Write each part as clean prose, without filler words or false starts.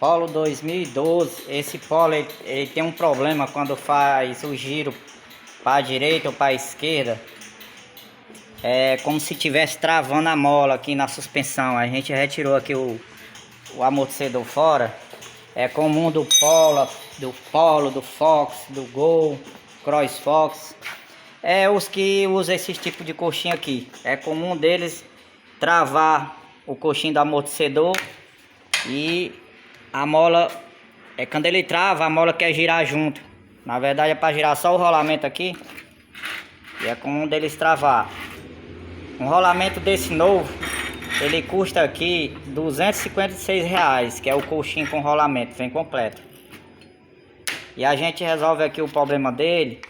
Polo 2012. Esse Polo ele tem um problema quando faz o giro para a direita ou para a esquerda. É como se estivesse travando a mola aqui na suspensão. A gente retirou aqui o amortecedor fora. É comum do Polo, do Fox, do Gol, Cross Fox. É os que usam esse tipo de coxinha aqui. É comum deles travar o coxinho do amortecedor e a mola, quando ele trava, a mola quer girar junto. Na verdade é para girar só o rolamento aqui. E é comum deles travar. Um rolamento desse novo, ele custa aqui R$ 256, que é o coxinho com rolamento, vem completo. E a gente resolve aqui o problema dele.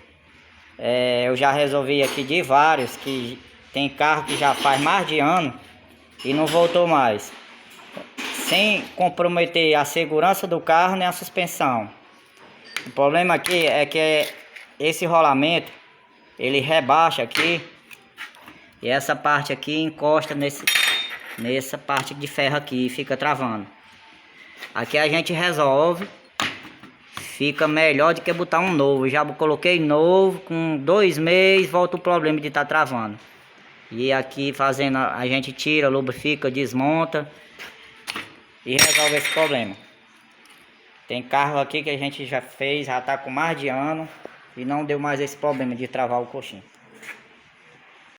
Eu já resolvi aqui de vários, que tem carro que já faz mais de ano e não voltou mais, sem comprometer a segurança do carro nem a suspensão. O problema aqui é que esse rolamento ele rebaixa aqui e essa parte aqui encosta nessa parte de ferro aqui e fica travando. Aqui a gente resolve, fica melhor do que botar um novo. Já coloquei novo, com 2 meses volta o problema de estar travando. E aqui fazendo, a gente tira, lubrifica, desmonta e resolve esse problema. Tem carro aqui que a gente já fez, já está com mais de ano e não deu mais esse problema de travar o coxinho.